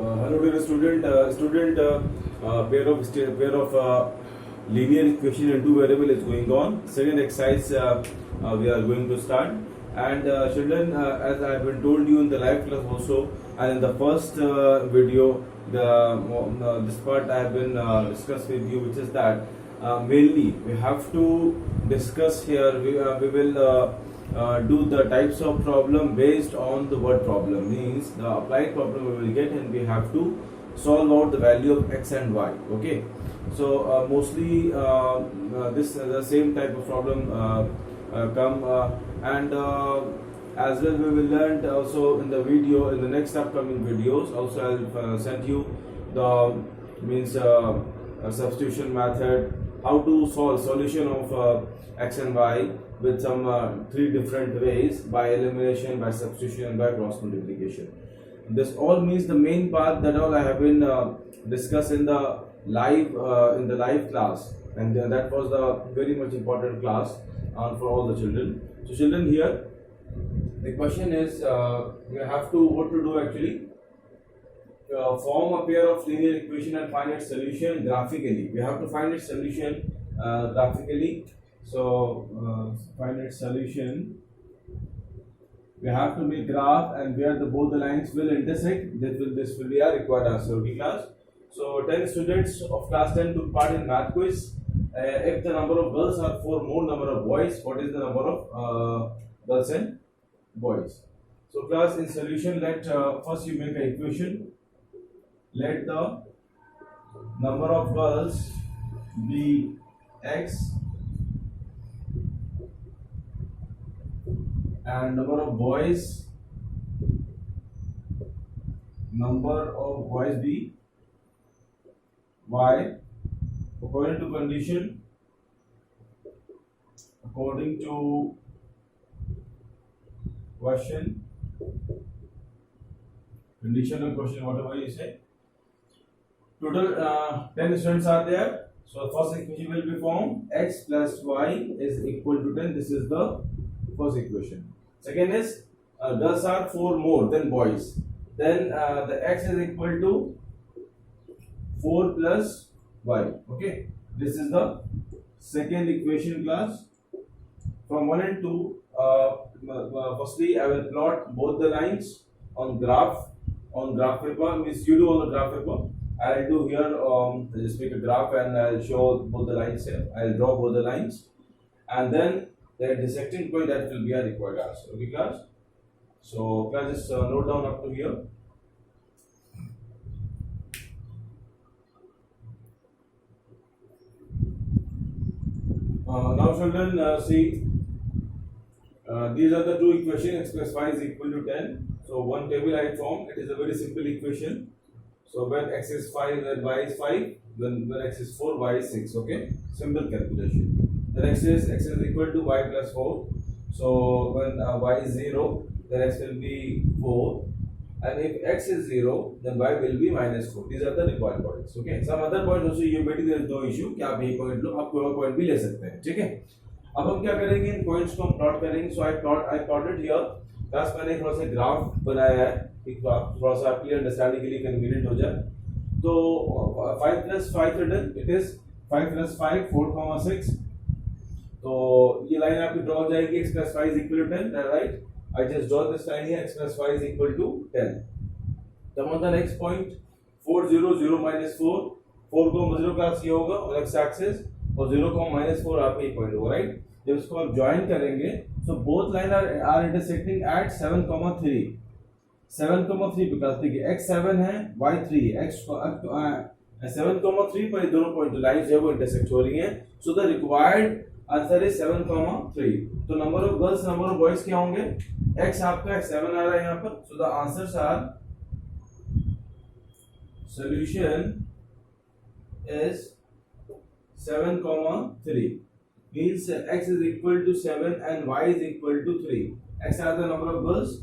Hello dear student, pair of linear equation and two variable is going on. Second exercise we are going to start. And children, as I have been told you in the live class also, and in the first video, this part I have been discussed with you, which is that mainly we have to discuss here. We will do the types of problem based on the word problem, means the applied problem we will get, and we have to solve out the value of x and y. Okay, so mostly this the same type of problem come and as well we will learn also in the video, in the next upcoming videos also. I'll send you the means substitution method, how to solve solution of x and y with some three different ways: by elimination, by substitution, and by cross multiplication. This all means the main part that all I have been discussed in the live class, and that was the very much important class for all the children. So children, here the question is you have to what to do actually. Form a pair of linear equation and find its solution graphically. We have to find its solution graphically. So find its solution. We have to make graph, and where both the lines will intersect, this will be a required answer. Okay, class. So 10 students of class 10 took part in math quiz. If the number of girls are 4 more number of boys, what is the number of girls and boys? So class, in solution, let first you make an equation. Let the number of girls be x and number of boys be y, according to condition, according to question, condition or question, whatever you say. Total 10 students are there. So first equation will be formed: x plus y is equal to 10. This is the first equation. Second is girls are 4 more than boys. Then the x is equal to 4 plus y. Okay, this is the second equation, class. From 1 and 2, firstly I will plot both the lines on graph paper. Means you do on the graph paper. I'll do here just make a graph and I'll show both the lines here. I'll draw both the lines, and then the intersecting point, that will be a required answer. Okay, class. So class, just note down up to here. Now children, see, these are the two equations. X plus y is equal to 10. So one table I formed. It is a very simple equation. So when x is 5, then y is 5. When x is 4, y is 6. Okay, simple calculation. The next is x is equal to y plus 4. So when y is 0, then x will be 4. And if x is 0, then y will be minus 4. These are the required points. Okay. Some other points also you maybe there is no issue कि आप ये point लो, आप कोई और point भी ले सकते हैं. ठीक है. अब हम क्या करेंगे, इन points को हम plot करेंगे. So I plotted here. Class मैंने थोड़ा सा graph बनाया है, थोड़ा सा आपके लिए understanding के लिए convenient हो जाए. तो 5 plus 5 children, it is 5 plus 5, 4, 6. तो ये लाइन आपकी ड्रॉ हो जाएगी. x plus y is equal to 10, right? I just draw this line here. X plus y is equal to 10. Come on the next point. 4, 0, 0 minus 4. 4 को 0 का ये होगा और x axis, और 0 को minus 4 आपका ये पॉइंट होगा, राइट? जब इसको आप ज्वाइन करेंगे, so both lines are intersecting at 7,3. 7,3 because देखिए x 7 है, y 3 है. x 7,3 पर दोनों पॉइंट लाइंस जो है वो इंटरसेक्ट हो रही हैं. So the required answer is 7,3. तो number of girls, number of boys क्या होंगे? x आपका 7 आ रहा है यहाँ पर. So the answers are, solution is 7,3. Means x is equal to 7 and y is equal to 3. x are the number of girls.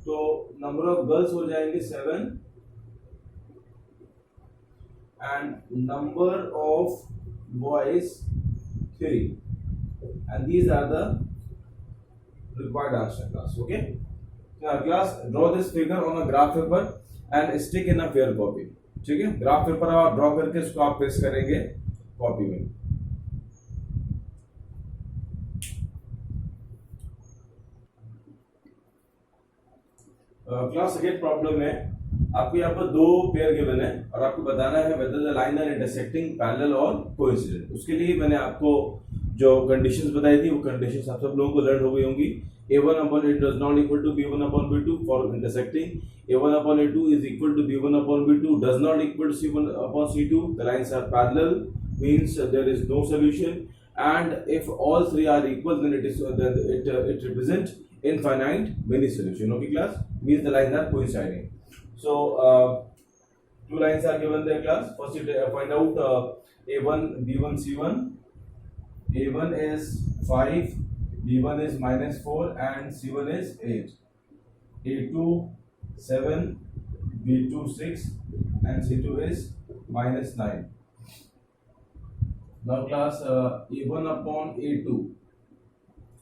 तो number of girls हो जाएंगे 7 and number of boys 3. And these are the required answer, class. Okay. Now class, draw this figure on a graph paper and stick in a fair copy. ठीक है, graph paper आप draw करके इसको आप paste करेंगे copy में। Class second problem है, आपको यहाँ पर दो पेयर गिवन है और आपको बताना है whether the line are intersecting, parallel और कोइंसिडेंट। उसके लिए मैंने आपको जो कंडीशंस बताई थी वो कंडीशंस आप सब लोगों को लर्न हो गई होंगी। a1 upon a2 does not equal to b1 upon b2 for intersecting, a1 upon a2 is equal to b1 upon b2 does not equal to c1 upon c2, the lines are parallel, means there is no solution, and if all three are equal then it represents infinite many solution. Okay class, means the lines are coinciding. So two lines are given there class. First you find out a1 b1 c1. a1 is 5, b1 is -4 and c1 is 8. a2 7, b2 6 and c2 is -9. Now class a1 upon a2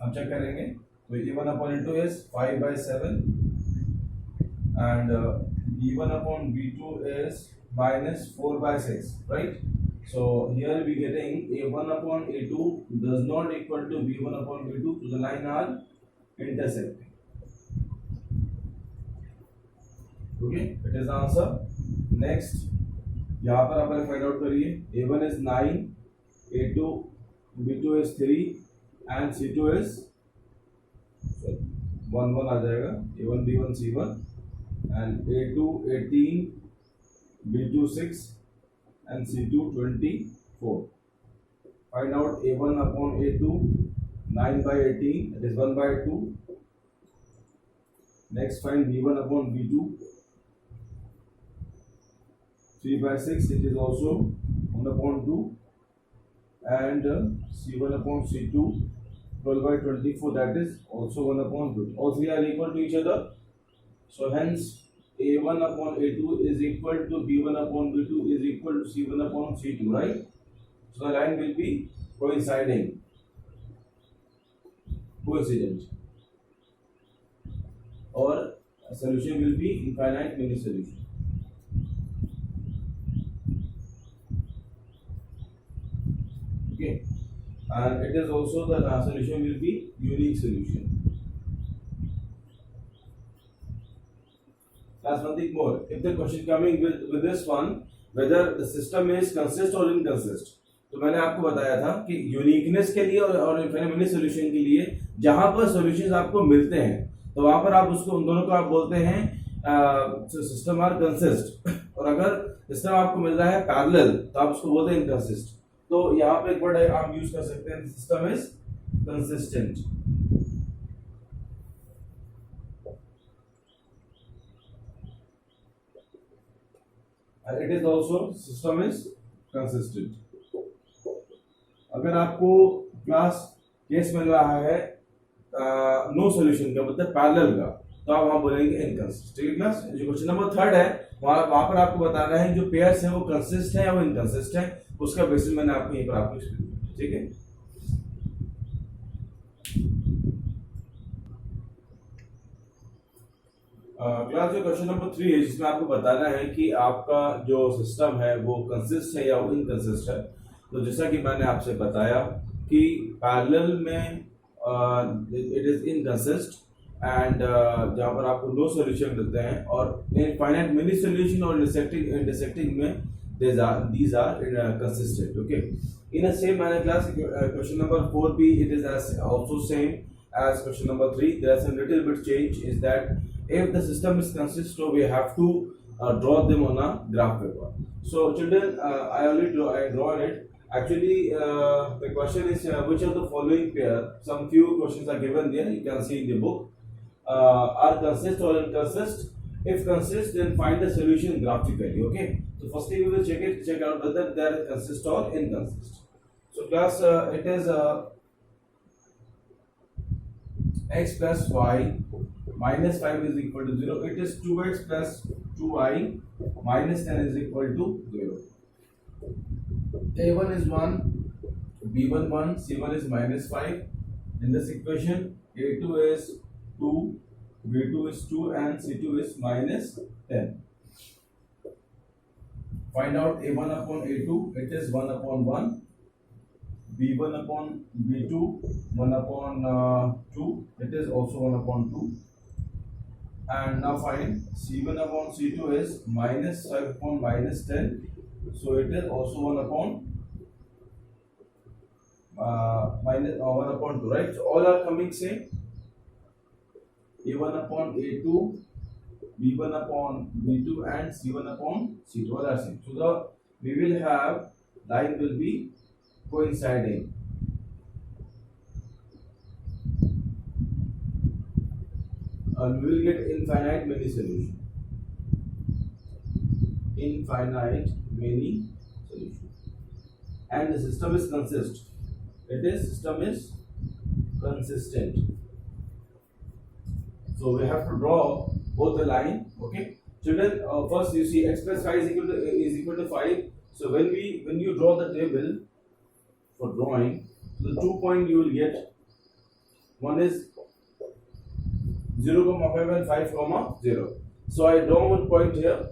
हम check करेंगे, तो a1 upon a2 is 5/7 and b1 upon b2 is -4/6, right? So here we getting a1 upon a2 does not equal to b1 upon b2, so the line are intersecting. Okay, it is the answer. Next, यहाँ पर आप find out करिए, a1 is 9, a2 b2 is 3 and c2 is 1 1 आ जाएगा, a1 b1 c1 and a2 18, b2 6 and c2 24. Find out a1 upon a2, 9/18, that is 1/2. Next find b1 upon b2, 3/6, it is also 1/2, and c1 upon c2, 12/24, that is also 1/2. All three are equal to each other, so hence a1 upon a2 is equal to b1 upon b2 is equal to c1 upon c2, right? So the line will be coinciding, coincident, or solution will be infinite many solution. Okay, and it is also the solution will be unique solution. That's one thing more. If the question coming with this one, whether the system is consist or inconsist, तो मैंने आपको बताया था कि uniqueness के लिए और infinite many solution के लिए जहां पर सॉल्यूशंस आपको मिलते हैं तो वहां पर आप उसको उन दोनों को आप बोलते हैं सिस्टम आर कंसिस्ट, और अगर सिस्टम आपको मिल रहा है पैरेलल तो आप उसको बोलते हैं इनकंसिस्ट। तो यहाँ पे एक वर्ड आप यूज कर सकते हैं, system is consistent. It is also system is consistent. अगर आपको क्लास केस मिल रहा है नो सॉल्यूशन का मतलब पैरेलल का, तो आप वहां बोलेंगे इनकंसिस्ट। ठीक है क्लास, जो क्वेश्चन नंबर 3 है वहां पर आपको बताना है जो पेयर्स है वो कंसिस्ट है या वो इनकंसिस्ट है, उसका बेसिस मैंने आपको यहीं पर आपको एक्सप्लेन किया। ठीक है, क्लास जो क्वेश्चन नंबर 3 है जिसमें आपको बताना है कि आपका जो सिस्टम है वो कंसिस्ट है या वो इनकंसिस्ट है। तो जैसा कि मैंने आपसे बताया कि पैरेलल में इट इज इनकंसिस्ट एंड जहां पर आपको नो सॉल्यूशन मिलते हैं, और इनफाइनाइट मेनी सॉल्यूशन और इंटरसेक्टिंग में these are consistent. Okay, in a same manner class question number 4b it is as also same as question number 3. There is a little bit change, is that if the system is consist, so we have to draw them on a graph paper. So children, I draw it. Actually the question is which of the following pair, some few questions are given there, you can see in the book, are consist or inconsist. If consist, then find the solution graphically. Okay, so firstly we will check out whether they are consist or inconsist. So class it is x plus y minus 5 is equal to 0. It is 2x plus 2y minus 10 is equal to 0. a1 is 1, b1 1, c1 is minus 5. In this equation a2 is 2, b2 is 2 and c2 is minus 10. Find out A1 upon A2. It is 1 upon 1. B1 upon B2, 1 upon 2. It is also 1 upon 2. And now find C1 upon C2 is minus 5 upon minus 10. So it is also 1 upon 1 upon 2, right? So all are coming same. A1 upon A2, B1 upon B2 and C1 upon C2 all are same. So we will have line will be coinciding. And we will get infinite many solution. Infinite many solution. And the system is consist. System is consistent. So we have to draw both the line. Okay. Children, first you see x plus 5 is equal to 5. So when you draw the table for drawing, the 2 point you will get. One is 0, 5 and 5, 0. So I draw one point here,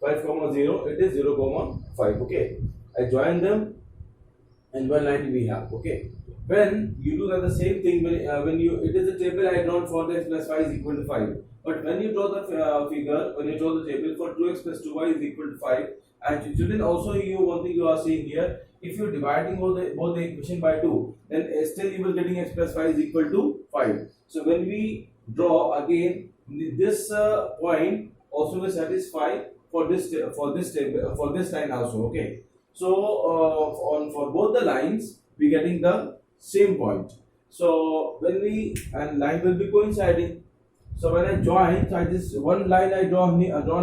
5, 0. It is 0, 5. Okay. I join them, and one line we have. Okay. When you do the same thing, when you it is a table I drawn for the x plus 5 is equal to 5. But when you draw the figure, when you draw the table for 2x plus 2y is equal to 5, and children also one thing you are seeing here, if you are dividing both the equation by 2, then still you will getting x plus 5 is equal to 5. So when we draw again this point also will satisfy for this table for this line also. Okay. So for both the lines we getting the same point. So when and line will be coinciding. So when I join, so I just one line I drawn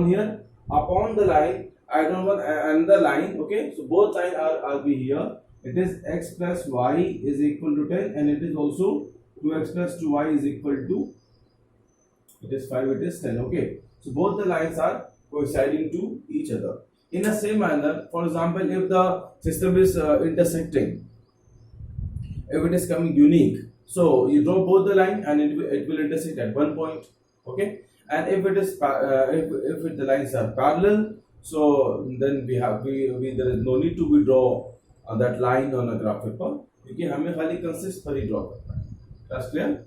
here, upon the line I draw another line. Okay, so both lines are be here. It is x plus y is equal to 10, and it is also 2x plus 2y is equal to, it is 5, it is 10. Okay, so both the lines are coinciding to each other. In the same manner, for example, if the system is intersecting, if it is coming unique, so you draw both the line and it will intersect at one point. Okay, and if it is if the lines are parallel, so then there is no need to we draw that line on a graph paper, क्योंकि हमें खाली consist पर ही draw करना है. That's clear?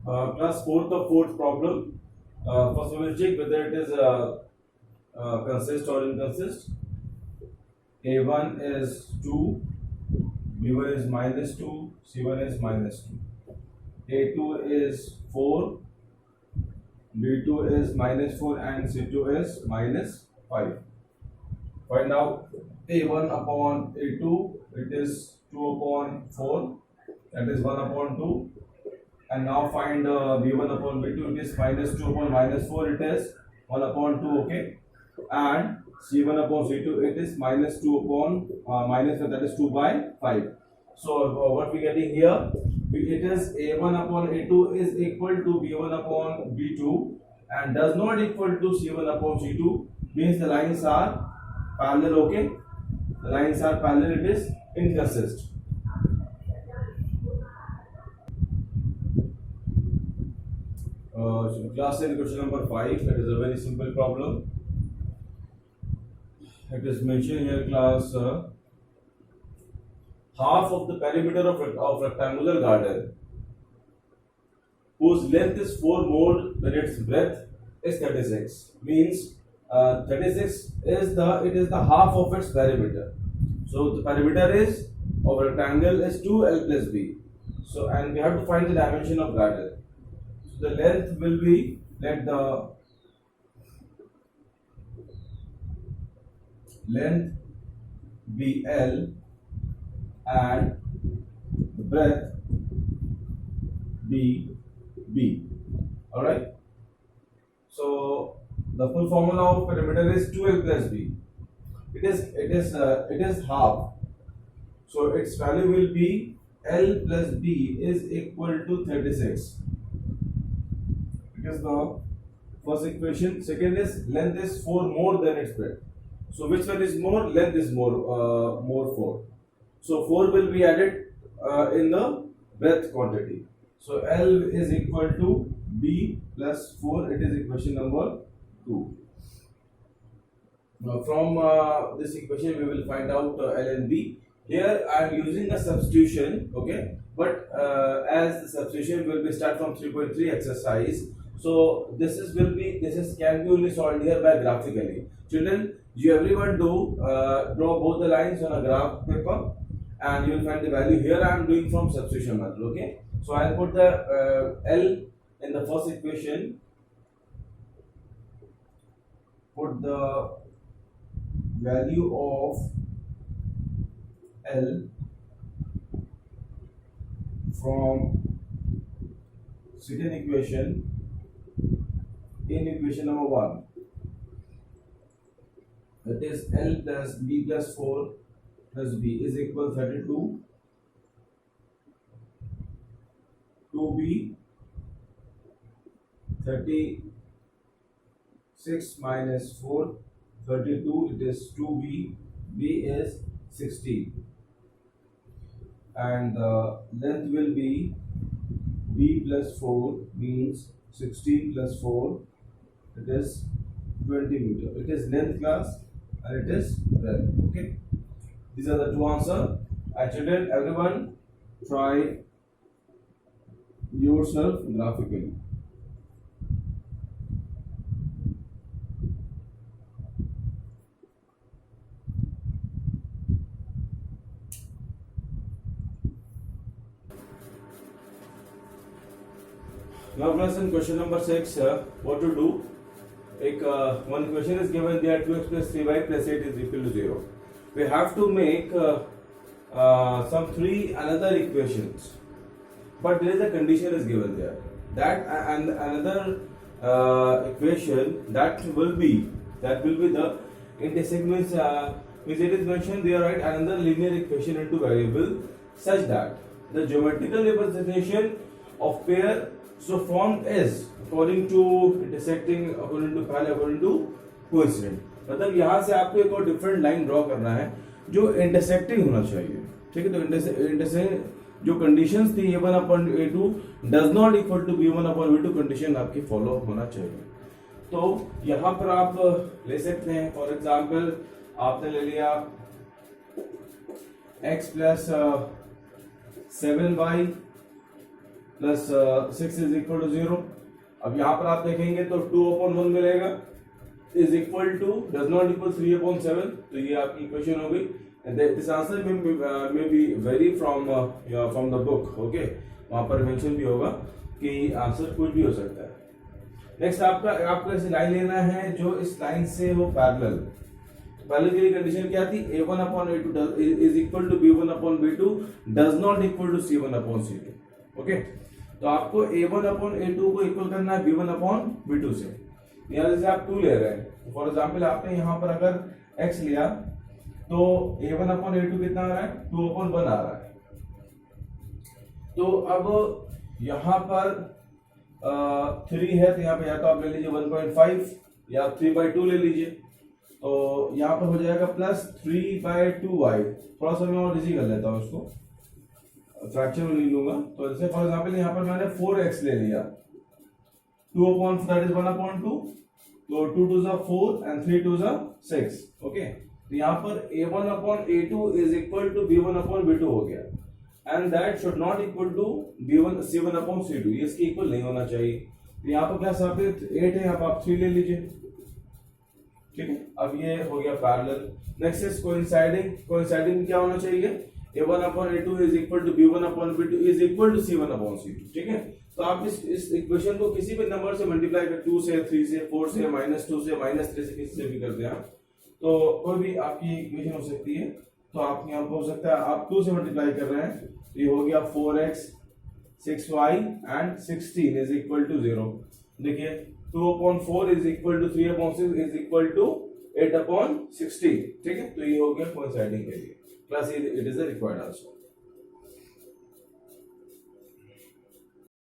Class fourth problem. First we will check whether it is consist or inconsist. A1 is 2, B1 is minus 2, C1 is minus 2. A2 is 4, B2 is minus 4 and C2 is minus 5. Find out A1 upon A2, it is 2 upon 4, that is 1 upon 2. And now find B1 upon B2, it is minus 2 upon minus 4, it is 1 upon 2, okay. And C1 upon C2, it is minus 2 upon minus 1, that is 2 by 5. So what we getting here, it is A1 upon A2 is equal to B1 upon B2 and does not equal to C1 upon C2, means the lines are parallel, okay. The lines are parallel, it is inconsist. Class 10 question number 5, it is a very simple problem. It is mentioned here, class, half of the perimeter of rectangular garden whose length is 4 more than its breadth is 36. Means 36 is the half of its perimeter. So the perimeter is of rectangle is 2L plus B. So and we have to find the dimension of garden. So the length will be, let the length be L and the breadth be B. Alright. So the full formula of perimeter is 2L plus B. It is half. So its value will be L plus B is equal to 36. It is the first equation. Second is length is 4 more than its breadth. So which one is more? Length is more 4. So 4 will be added in the breadth quantity. So L is equal to B plus 4. It is equation number 2. Now from this equation we will find out L and B. Here I am using a substitution, okay, but as the substitution will be start from 3.3 exercise, so this can be only solved here by graphically. Children, you everyone do draw both the lines on a graph paper and you will find the value. Here I am doing from substitution method, okay. So I will put the L in the first equation, put the value of L from second equation in equation number 1. That is L plus B plus 4 plus B is equal 32. 2B 36 minus 4 32, it is 2B, B is 16 and the length will be B plus 4 means 16 plus 4, it is 20 meter. It is length class and it is breadth. Okay, these are the two answers. And children, everyone try yourself graphically. Now lesson question number 6, what to do. One question is given there, 2x plus 3y plus 8 is equal to 0. We have to make some three another equations, but there is a condition is given there, that and another equation that will be the intersect means it is mentioned there, right, another linear equation into variable such that the geometrical representation of pair so formed is according to intersecting, according to पहले according to coincident. मतलब यहाँ से आपको एक और different line draw करना है जो इंटरसेक्टिंग होना चाहिए, ठीक है. तो इंटरसेक्ट जो कंडीशंस थी a1 upon a2 does not equal to b1 upon b2 condition आपकी फॉलो होना चाहिए. तो यहाँ पर आप ले सकते हैं, फॉर एग्जाम्पल आपने ले लिया x plus 7y plus 6 is equal to 0. अब यहाँ पर आप देखेंगे तो 2/1 मिलेगा is equal to does not equal 3/7. तो ये आपकी इक्वेशन हो गई. This answer may be very from the book, okay. वहां पर मेंशन भी होगा कि आंसर कुछ भी हो सकता है. नेक्स्ट आपको ऐसी लाइन लेना है जो इस लाइन से हो पैरेलल. पहले की कंडीशन क्या थी, a1 upon a2 is equal to b1 upon b2 does not equal to c1 upon c2, okay. तो आपको a1 upon a2 को इक्वल करना है b1 upon b2 से. यहाँ जैसे आप 2 ले रहे हैं, फॉर एग्जाम्पल आपने यहाँ पर अगर x लिया तो a1 upon a2 कितना आ रहा है, 2/1 आ रहा है. तो अब यहाँ पर 3 है तो यहाँ पे या तो आप ले लीजिए 1.5 या 3/2 ले लीजिए. तो यहाँ पर हो जाएगा प्लस 3/2y. थोड़ा सा मैं और इजी कर लेता हूँ उसको, फ्रैक्शन में नहीं लूंगा. तो जैसे फॉर एग्जाम्पल यहाँ पर मैंने 4x ले लिया, 2/4 that is 1/2. तो 2 2s are 4 and 3 2s are 6, okay. तो यहाँ पर a1 upon a2 is equal to b1 upon b2 हो गया, and that should not equal to c1 upon c2. ये इसके इक्वल नहीं होना चाहिए. तो यहाँ पर क्या साबित 8 है, यहाँ पर आप 3 ले लीजिए, ठीक है. अब ये हो गया parallel. Next is coinciding. Coinciding क्या होना चाहिए, a1 upon a2 is equal to b1 upon b2 is equal to c1 upon c2, ठीक है. तो आप इस इक्वेशन को किसी भी नंबर से मल्टीप्लाई कर, 2 से 3 से 4 से -2 से -3 से किसी से भी करते हैं तो कोई भी आपकी इक्वेशन हो सकती है. तो आप यहाँ पर हो सकता है आप 2 से मल्टीप्लाई कर रहे हैं तो ये हो गया 4x 6y and 16 is equal to 0. देखिए 2/4 is equal to 3/6 is equal to 8/16, ठीक है. तो ये हो गया कोइंसाइडिंग के लिए, plus it is required also.